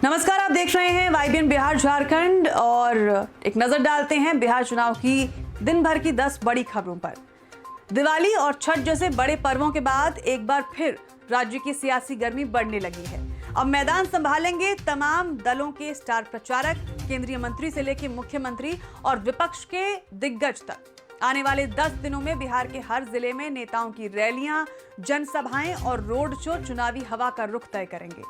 नमस्कार, आप देख रहे हैं वाईबीएन बिहार झारखंड और एक नजर डालते हैं बिहार चुनाव की दिन भर की 10 बड़ी खबरों पर। दिवाली और छठ जैसे बड़े पर्वों के बाद एक बार फिर राज्य की सियासी गर्मी बढ़ने लगी है। अब मैदान संभालेंगे तमाम दलों के स्टार प्रचारक, केंद्रीय मंत्री से लेकर मुख्यमंत्री और विपक्ष के दिग्गज तक। आने वाले 10 दिनों में बिहार के हर जिले में नेताओं की रैलियां, जनसभाएं और रोड शो चुनावी हवा का रुख तय करेंगे।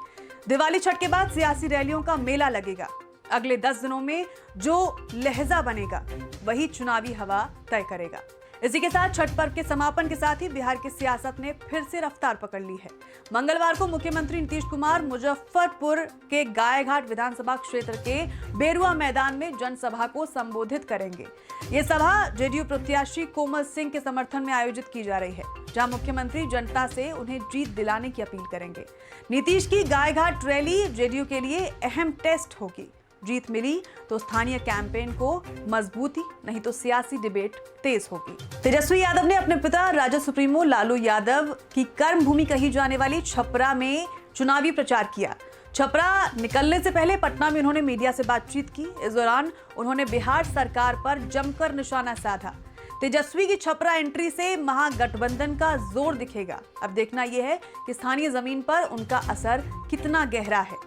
दिवाली छठ के बाद सियासी रैलियों का मेला लगेगा। अगले 10 दिनों में जो लहजा बनेगा वही चुनावी हवा तय करेगा। इसी के साथ छठ पर्व के समापन के साथ ही बिहार की सियासत ने फिर से रफ्तार पकड़ ली है। मंगलवार को मुख्यमंत्री नीतीश कुमार मुजफ्फरपुर के गायघाट विधानसभा क्षेत्र के बेरुआ मैदान में जनसभा को संबोधित करेंगे। ये सभा जेडीयू प्रत्याशी कोमल सिंह के समर्थन में आयोजित की जा रही है, जहां मुख्यमंत्री जनता से उन्हें जीत दिलाने की अपील करेंगे। नीतीश की गायघाट रैली जेडीयू के लिए अहम टेस्ट होगी। जीत मिली तो स्थानीय कैंपेन को मजबूती, नहीं तो सियासी डिबेट तेज होगी। तेजस्वी यादव ने अपने पिता राजद सुप्रीमो लालू यादव की कर्म भूमि कही जाने वाली छपरा में चुनावी प्रचार किया। छपरा निकलने से पहले पटना में उन्होंने मीडिया से बातचीत की। इस दौरान उन्होंने बिहार सरकार पर जमकर निशाना साधा। तेजस्वी की छपरा एंट्री से महागठबंधन का जोर दिखेगा। अब देखना यह है कि स्थानीय जमीन पर उनका असर कितना गहरा है।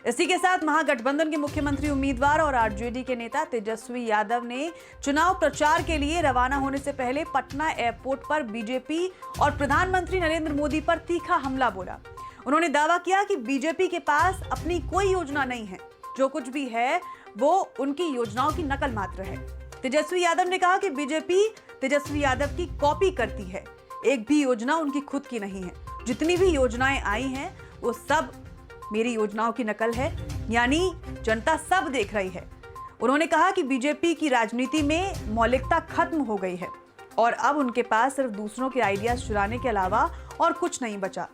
इसी के साथ महागठबंधन के मुख्यमंत्री उम्मीदवार और आरजेडी के नेता तेजस्वी यादव ने चुनाव प्रचार के लिए रवाना होने से पहले पटना एयरपोर्ट पर बीजेपी और प्रधानमंत्री नरेंद्र मोदी पर तीखा हमला बोला। उन्होंने दावा किया कि बीजेपी के पास अपनी कोई योजना नहीं है, जो कुछ भी है वो उनकी योजनाओं की नकल मात्र है। तेजस्वी यादव ने कहा कि बीजेपी तेजस्वी यादव की कॉपी करती है, एक भी योजना उनकी खुद की नहीं है। जितनी भी योजनाएं आई हैं वो सब मेरी योजनाओं की नकल है, यानी जनता सब देख रही है। उन्होंने कहा कि बीजेपी की राजनीति में मौलिकता खत्म हो गई है और अब उनके पास सिर्फ दूसरों के आइडियाज चुराने के अलावा और कुछ नहीं बचा।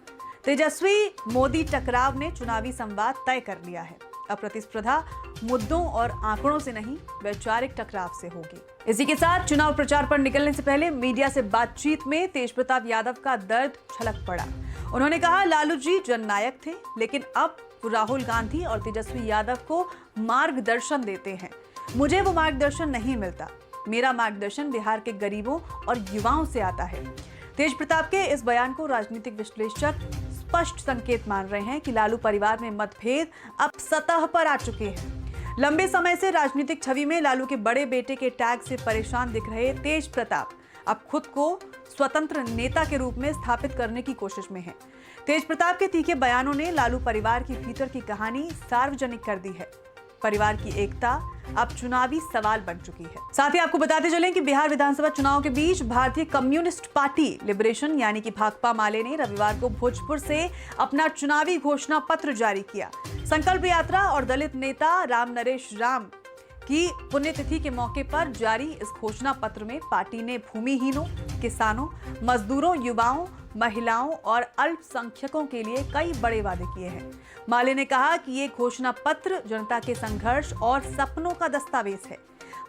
तेजस्वी मोदी टकराव ने चुनावी संवाद तय कर लिया है। अब प्रतिस्पर्धा मुद्दों और आंकड़ों से नहीं, वैचारिक टकराव से होगी। इसी के साथ चुनाव प्रचार पर निकलने से पहले मीडिया से बातचीत में तेजप्रताप यादव का दर्द छलक पड़ा। उन्होंने कहा, लालू जी जननायक थे, लेकिन अब वो राहुल गांधी और तेजस्वी यादव को मार्गदर्शन देते हैं। मुझे वो मार्गदर्शन नहीं मिलता। मेरा मार्गदर्शन बिहार के गरीबों और युवाओं से आता है। तेजप्रताप के इस बयान को राजनीतिक विश्लेषक स्पष्ट संकेत मान रहे हैं कि लालू परिवार में मतभेद अब सतह पर आ चुके हैं। लंबे समय से राजनीतिक छवि में लालू के बड़े बेटे के टैग से परेशान दिख रहे तेजप्रताप अब खुद को स्वतंत्र नेता के रूप में स्थापित करने की कोशिश में है। तेजप्रताप के तीखे बयानों ने लालू परिवार की भीतर की कहानी सार्वजनिक कर दी है। परिवार की एकता अब चुनावी सवाल बन चुकी है। साथ ही आपको बताते चलें कि बिहार विधानसभा चुनाव के बीच भारतीय कम्युनिस्ट पार्टी लिबरेशन यानी कि भाकपा माले ने रविवार को भोजपुर से अपना चुनावी घोषणा पत्र जारी किया। संकल्प यात्रा और दलित नेता राम नरेश राम की पुण्यतिथि के मौके पर जारी इस घोषणा पत्र में पार्टी ने भूमिहीनों, किसानों, मजदूरों, युवाओं, महिलाओं और अल्पसंख्यकों के लिए कई बड़े वादे किए हैं। माले ने कहा कि ये घोषणा पत्र जनता के संघर्ष और सपनों का दस्तावेज है।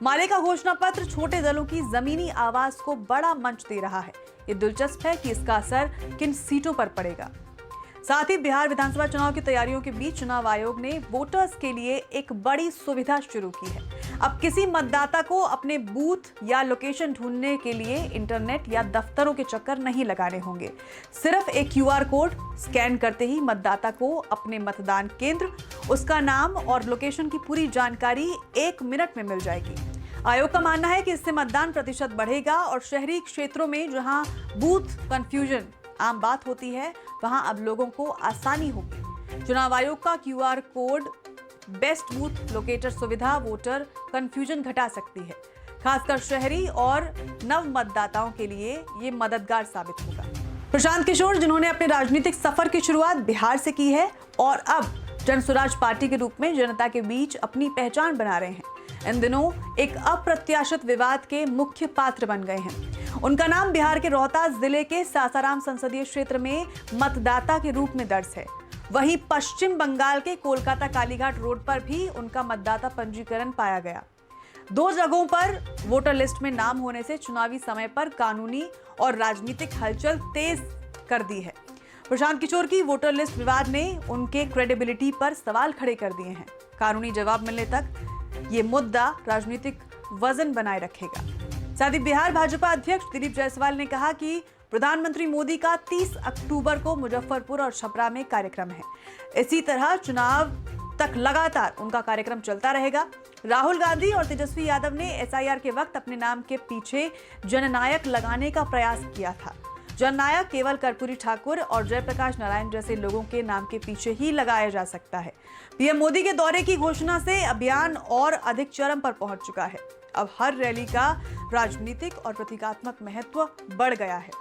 माले का घोषणा पत्र छोटे दलों की जमीनी आवाज को बड़ा मंच दे रहा है। ये दिलचस्प है कि इसका असर किन सीटों पर पड़ेगा। साथ ही बिहार विधानसभा चुनाव की तैयारियों के बीच चुनाव आयोग ने वोटर्स के लिए एक बड़ी सुविधा शुरू की है। अब किसी मतदाता को अपने बूथ या लोकेशन ढूंढने के लिए इंटरनेट या दफ्तरों के चक्कर नहीं लगाने होंगे। सिर्फ एक क्यूआर कोड स्कैन करते ही मतदाता को अपने मतदान केंद्र, उसका नाम और लोकेशन की पूरी जानकारी 1 मिनट में मिल जाएगी। आयोग का मानना है कि इससे मतदान प्रतिशत बढ़ेगा और शहरी क्षेत्रों में जहां बूथ कंफ्यूजन आम बात होती है, वहां अब लोगों को आसानी होगी। चुनाव आयोग का QR code best booth locator सुविधा वोटर कंफ्यूजन घटा सकती है। खासकर शहरी और नव मतदाताओं के लिए ये मददगार साबित होगा। प्रशांत किशोर, जिन्होंने अपने राजनीतिक सफर की शुरुआत बिहार से की है और अब जनसुराज पार्टी के रूप में जनता के बीच अपनी पहचान बना रहे हैं, इन दिनों एक अप्रत्याशित विवाद के मुख्य पात्र बन गए हैं। उनका नाम बिहार के रोहतास जिले के सासाराम संसदीय क्षेत्र में मतदाता के रूप में दर्ज है। वहीं पश्चिम बंगाल के कोलकाता कालीघाट रोड पर भी उनका मतदाता पंजीकरण पाया गया। 2 जगहों पर वोटर लिस्ट में नाम होने से चुनावी समय पर कानूनी और राजनीतिक हलचल तेज कर दी है। प्रशांत किशोर की वोटर लिस्ट विवाद ने उनके क्रेडिबिलिटी पर सवाल खड़े कर दिए हैं। कानूनी जवाब मिलने तक ये मुद्दा राजनीतिक वजन बनाए रखेगा। साथ ही बिहार भाजपा अध्यक्ष दिलीप जायसवाल ने कहा कि प्रधानमंत्री मोदी का 30 अक्टूबर को मुजफ्फरपुर और छपरा में कार्यक्रम है। इसी तरह चुनाव तक लगातार उनका कार्यक्रम चलता रहेगा। राहुल गांधी और तेजस्वी यादव ने एसआईआर के वक्त अपने नाम के पीछे जननायक लगाने का प्रयास किया था। जननायक केवल कर्पूरी ठाकुर और जयप्रकाश नारायण जैसे लोगों के नाम के पीछे ही लगाया जा सकता है। पीएम मोदी के दौरे की घोषणा से अभियान और अधिक चरम पर पहुंच चुका है। अब हर रैली का राजनीतिक और प्रतीकात्मक महत्व बढ़ गया है।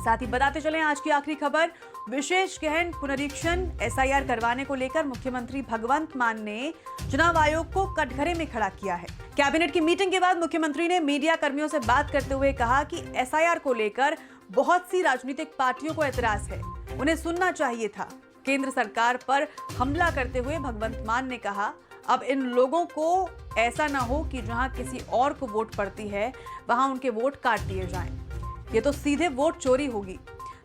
साथ ही बताते चलें आज की आखिरी खबर, विशेष गहन पुनरीक्षण एसआईआर करवाने को लेकर मुख्यमंत्री भगवंत मान ने चुनाव आयोग को कटघरे में खड़ा किया है। कैबिनेट की मीटिंग के बाद मुख्यमंत्री ने मीडिया कर्मियों से बात करते हुए कहा कि एसआईआर को लेकर बहुत सी राजनीतिक पार्टियों को एतराज है, उन्हें सुनना चाहिए था। केंद्र सरकार पर हमला करते हुए भगवंत मान ने कहा, अब इन लोगों को ऐसा ना हो कि जहां किसी और को वोट पड़ती है वहां उनके वोट काट दिए जाएं। ये तो सीधे वोट चोरी होगी,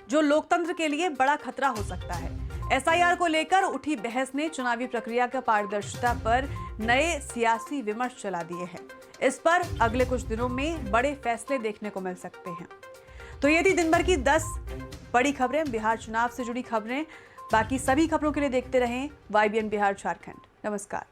जो लोकतंत्र के लिए बड़ा खतरा हो सकता है। एसआईआर को लेकर उठी बहस ने चुनावी प्रक्रिया का पारदर्शिता पर नए सियासी विमर्श चला दिए हैं। इस पर अगले कुछ दिनों में बड़े फैसले देखने को मिल सकते हैं। तो ये थी दिन भर की 10 बड़ी खबरें, बिहार चुनाव से जुड़ी खबरें। बाकी सभी खबरों के लिए देखते रहें YBN बिहार झारखंड। नमस्कार।